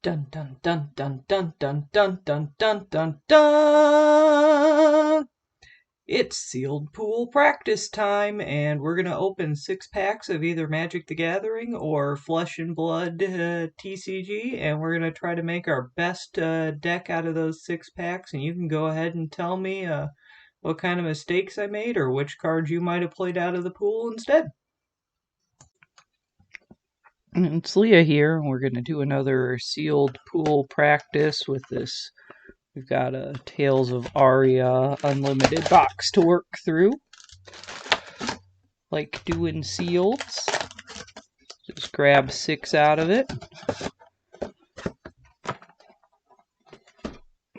Dun dun dun dun dun dun dun dun dun dun dun. It's sealed pool practice time, and we're gonna open 6 packs of either Magic the Gathering or Flesh and Blood TCG, and we're gonna try to make our best deck out of those 6 packs. And you can go ahead and tell me what kind of mistakes I made or which cards you might have played out of the pool instead. It's Leah here, and we're going to do another sealed pool practice with this. We've got a Tales of Aria unlimited box to work through. Like doing sealeds. Just grab 6 out of it.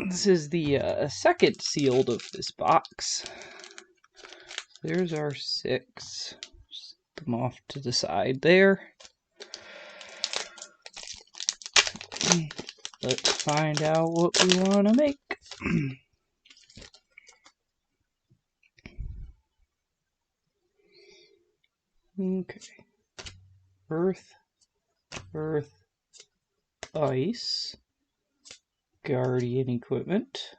This is the second sealed of this box. There's our 6. Just put them off to the side there. Let's find out what we want to make. Okay. Earth, Ice, Guardian equipment,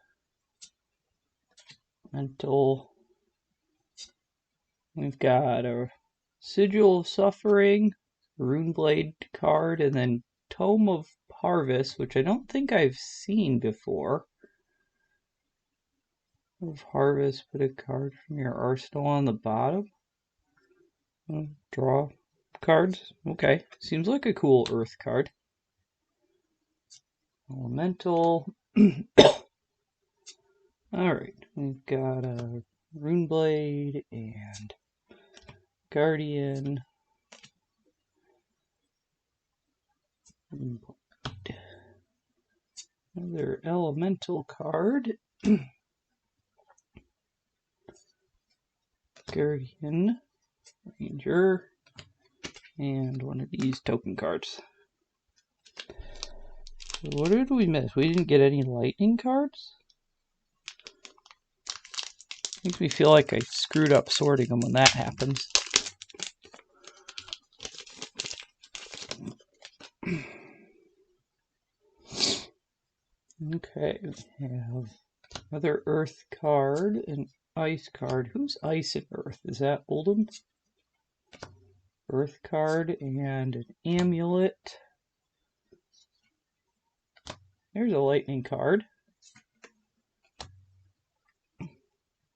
Mental. We've got a Sigil of Suffering, Runeblade card, and then Tome of Harvest, which I don't think I've seen before. Of Harvest, put a card from your arsenal on the bottom. Draw cards. Okay, seems like a cool Earth card. Elemental. Alright, we've got a Runeblade and Guardian. Another elemental card. Guardian, Ranger, and one of these token cards. So what did we miss? We didn't get any lightning cards? Makes me feel like I screwed up sorting them when that happens. Okay, we have another Earth card, an Ice card. Who's Ice and Earth? Is that Oldham? Earth card and an Amulet. There's a Lightning card.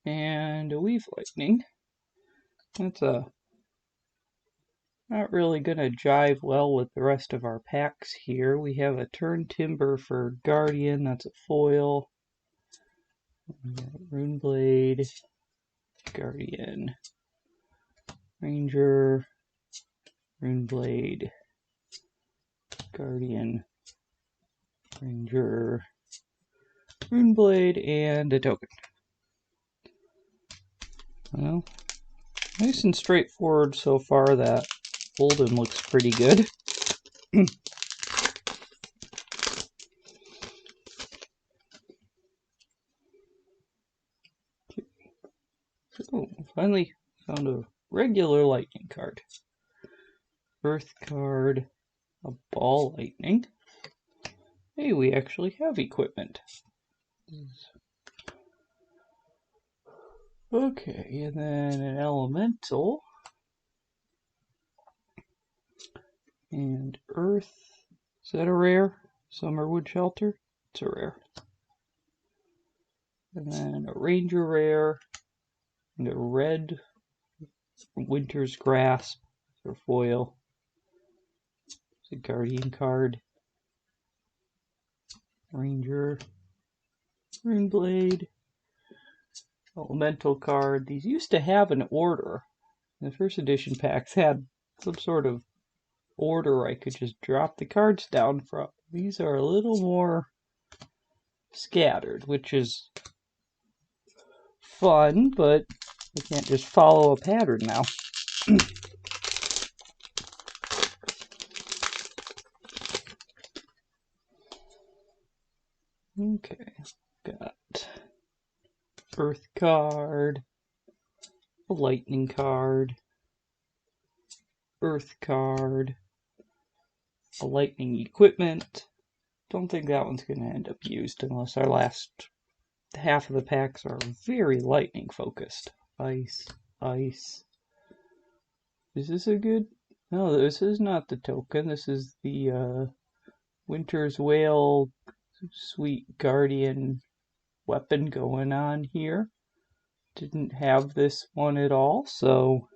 And a Weave Lightning. That's not really going to jive well with the rest of our packs here. We have a Turn Timber for Guardian. That's a foil. Runeblade, Guardian, Ranger, Runeblade, Guardian, Ranger, Runeblade, and a token. Well, nice and straightforward so far. That Oldham looks pretty good. So, finally found a regular lightning card. Earth card, a ball lightning. Hey, we actually have equipment. Okay, and then an elemental. And Earth. Is that a rare? Summerwood Shelter? It's a rare. And then a Ranger rare. And a red Winter's Grasp for foil. It's a Guardian card. Ranger. Runeblade. Elemental card. These used to have an order. The first edition packs had some sort of order I could just drop the cards down from. These are a little more scattered, which is fun, but I can't just follow a pattern now. Okay, got Earth card, a Lightning card, Earth card, a Lightning equipment, don't think that one's going to end up used unless our last half of the packs are very lightning focused. Ice, ice. Is this a good? No, this is not the token. This is the Winter's Whale Sweet Guardian weapon going on here. Didn't have this one at all, so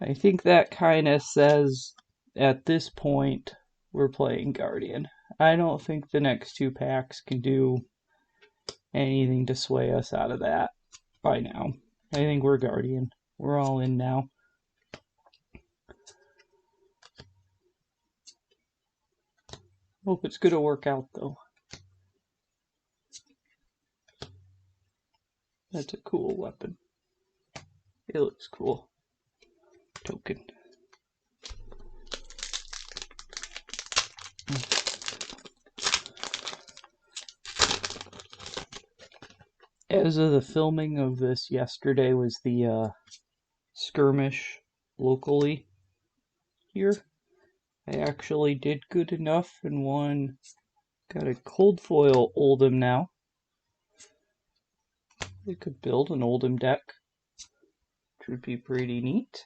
I think that kind of says at this point we're playing Guardian. I don't think the next two packs can do anything to sway us out of that by now. I think we're Guardian. We're all in now. Hope it's gonna work out though. That's a cool weapon. It looks cool. Token. As of the filming of this, yesterday was the skirmish locally here. I actually did good enough and won. Got a cold foil Oldhim now. We could build an Oldhim deck, which would be pretty neat.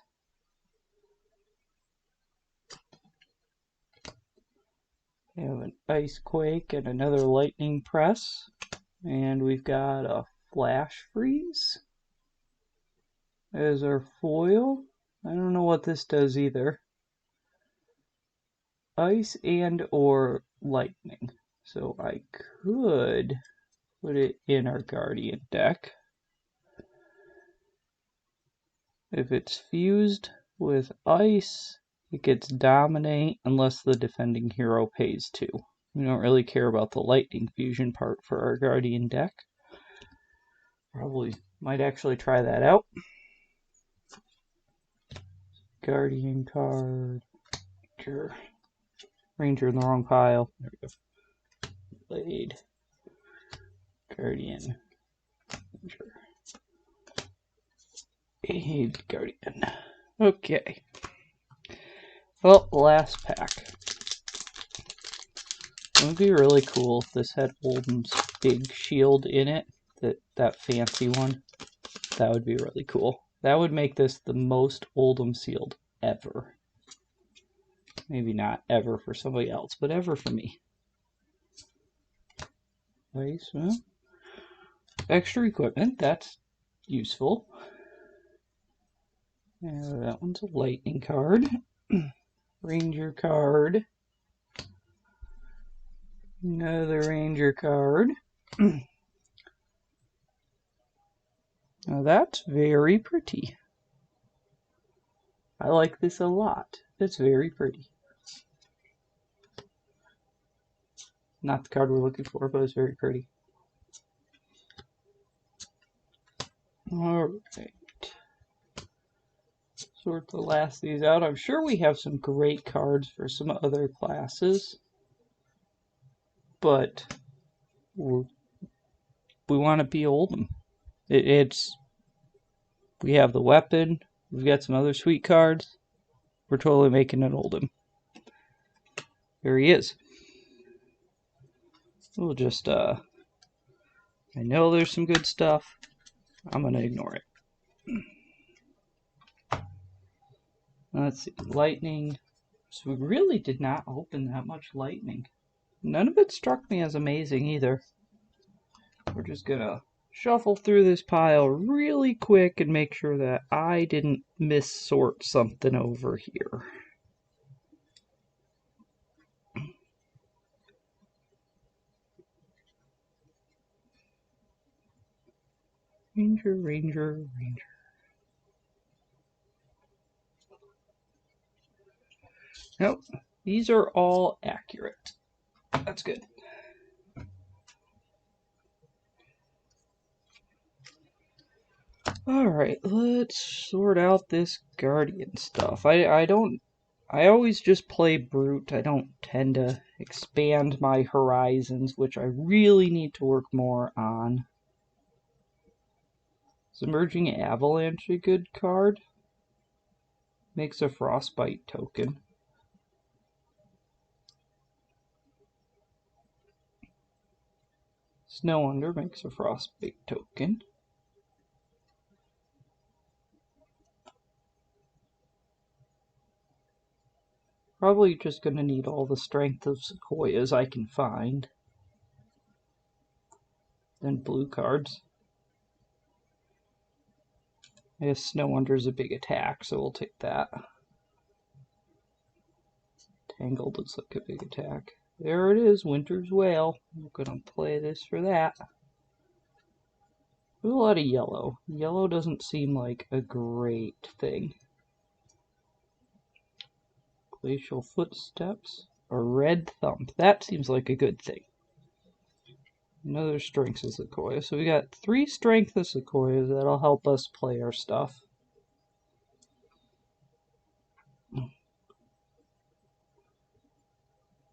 We have an Ice Quake and another Lightning Press. And we've got a Flash Freeze as our foil. I don't know what this does either. Ice and or lightning. So I could put it in our Guardian deck. If it's fused with ice, it gets dominate unless the defending hero pays 2. We don't really care about the lightning fusion part for our Guardian deck. Probably might actually try that out. Guardian card. Sure. Ranger in the wrong pile. There we go. Blade. Guardian. Ranger. Guardian. Okay. Well, last pack. It would be really cool if this had Oldham's big shield in it. That fancy one. That would be really cool. That would make this the most Oldham sealed ever. Maybe not ever for somebody else, but ever for me. Nice. Well, extra equipment, that's useful. That one's a lightning card. Ranger card. Another ranger card. Now that's very pretty. I like this a lot. It's very pretty. Not the card we're looking for, but it's very pretty. Alright. Sort the last of these out. I'm sure we have some great cards for some other classes. But we want to be Oldham. We have the weapon. We've got some other sweet cards. We're totally making an Oldham. There he is. We'll just, I know there's some good stuff. I'm going to ignore it. Let's see. Lightning. So we really did not open that much lightning. None of it struck me as amazing either. We're just going to shuffle through this pile really quick and make sure that I didn't missort something over here. Ranger, ranger, ranger. Nope, these are all accurate. That's good. Alright, let's sort out this Guardian stuff. I always just play Brute. I don't tend to expand my horizons, which I really need to work more on. Is Emerging Avalanche a good card? Makes a Frostbite token. Snow Under makes a Frostbite token. Probably just going to need all the strength of Sequoias I can find. Then blue cards. I guess Snow Under is a big attack, so we'll take that. Tangled looks like a big attack. There it is, Winter's Wail. I'm going to play this for that. There's a lot of yellow. Yellow doesn't seem like a great thing. Glacial Footsteps. A Red Thump. That seems like a good thing. Another Strength of Sequoia. So we got 3 Strength of Sequoias that'll help us play our stuff.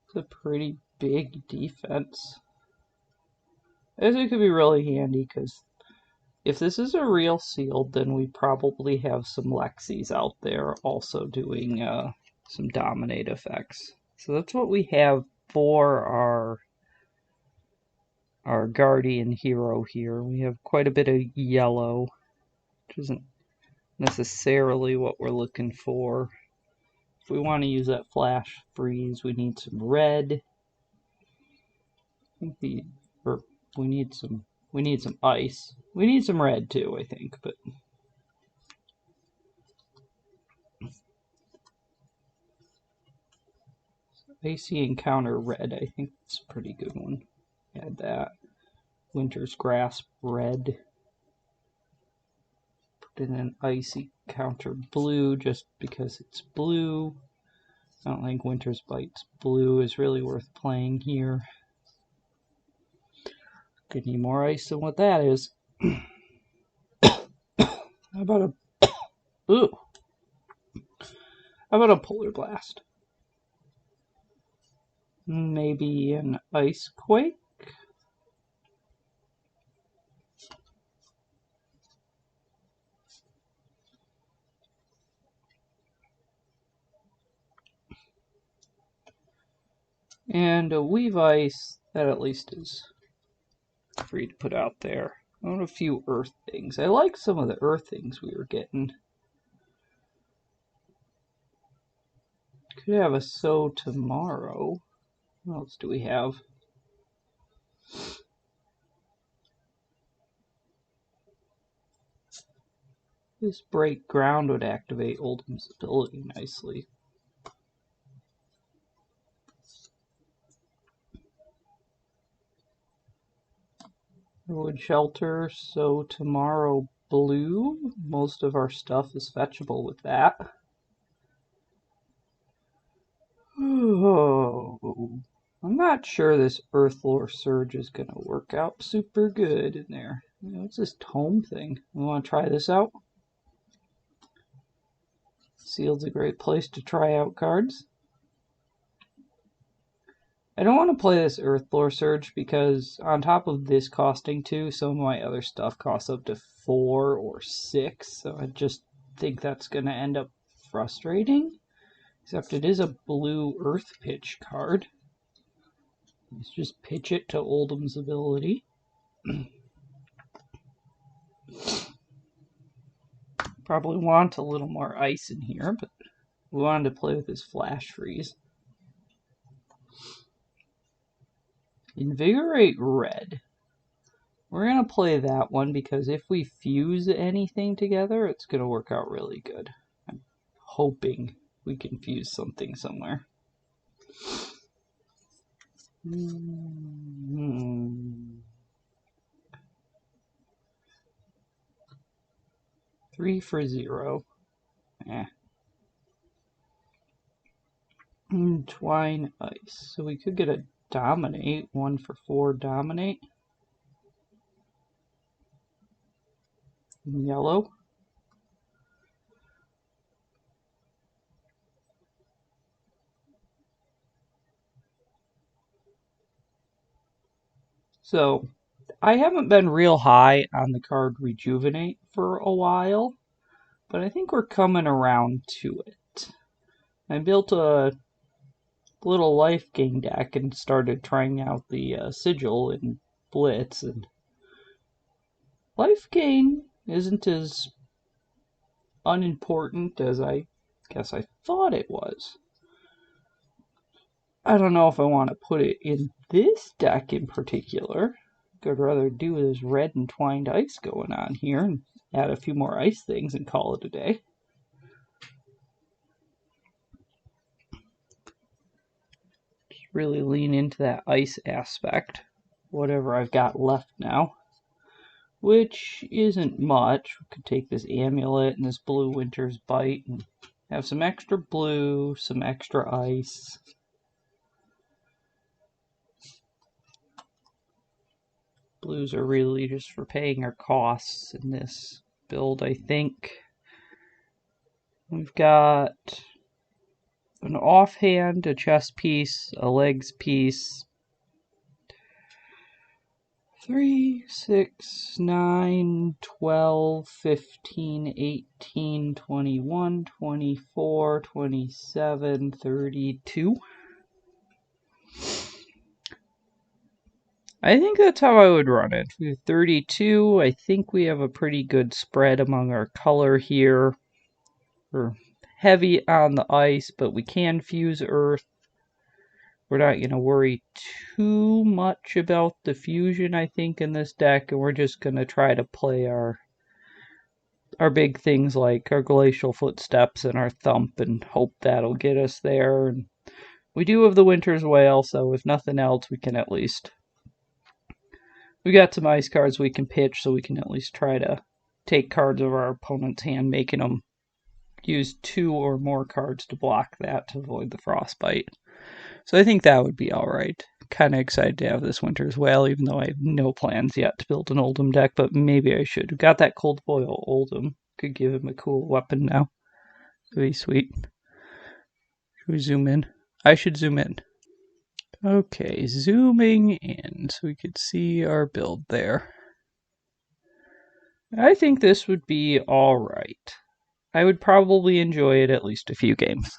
It's a pretty big defense. I guess it could be really handy because if this is a real sealed, then we probably have some Lexis out there also doing some dominate effects. So that's what we have for our guardian hero here. We have quite a bit of yellow, which isn't necessarily what we're looking for. If we want to use that flash freeze, we need some red. I think we need some ice. We need some red too, I think, but icy encounter red, I think it's a pretty good one. Add that. Winter's Grasp red. Put in an icy counter blue just because it's blue. I don't think Winter's Bite's blue is really worth playing here. Could need more ice than what that is. How about ooh. How about a Polar Blast? Maybe an Ice Quake? And a Weave Ice, that at least is free to put out there. I want a few Earth things. I like some of the Earth things we were getting. Could have a So Tomorrow. What else do we have? This Break Ground would activate Oldham's ability nicely. Wood Shelter, So Tomorrow blue. Most of our stuff is fetchable with that. Oh, I'm not sure this Earthlore Surge is going to work out super good in there. What's this tome thing? We want to try this out? Sealed's a great place to try out cards. I don't want to play this Earthlore Surge because on top of this costing 2, some of my other stuff costs up to 4 or 6, so I just think that's going to end up frustrating. Except it is a blue Earth Pitch card. Let's just pitch it to Oldham's ability. Probably want a little more ice in here, but we wanted to play with his Flash Freeze. Invigorate red. We're going to play that one because if we fuse anything together, it's going to work out really good. I'm hoping we can fuse something somewhere. 3 for 0. Twine Ice. So we could get a Dominate. 1 for 4 Dominate. Yellow. So I haven't been real high on the card Rejuvenate for a while, but I think we're coming around to it. I built a little life gain deck and started trying out the Sigil and splits, and life gain isn't as unimportant as I guess I thought it was. I don't know if I want to put it in this deck in particular. I'd rather do this red entwined ice going on here and add a few more ice things and call it a day. Just really lean into that ice aspect, whatever I've got left now, which isn't much. We could take this amulet and this blue winter's bite and have some extra blue, some extra ice. Blues are really just for paying our costs in this build, I think. We've got an offhand, a chest piece, a legs piece, 3, 6, 9, 12, 15, 18, 21, 24, 27, 32. I think that's how I would run it. We have 32. I think we have a pretty good spread among our color here. We're heavy on the ice, but we can fuse earth. We're not going to worry too much about the fusion, I think, in this deck, and we're just going to try to play our big things like our Glacial Footsteps and our Thump and hope that'll get us there. And we do have the Winter's Wail, so if nothing else, we can at least... We got some ice cards we can pitch, so we can at least try to take cards of our opponent's hand, making them use 2 or more cards to block that to avoid the Frostbite. So I think that would be alright. Kind of excited to have this Winter's Wail, even though I have no plans yet to build an Oldhim deck, but maybe I should. We've got that Cold Foil Oldhim. Could give him a cool weapon now. That'd be sweet. Should we zoom in? I should zoom in. Okay, zooming in so we could see our build there. I think this would be alright. I would probably enjoy it at least a few games.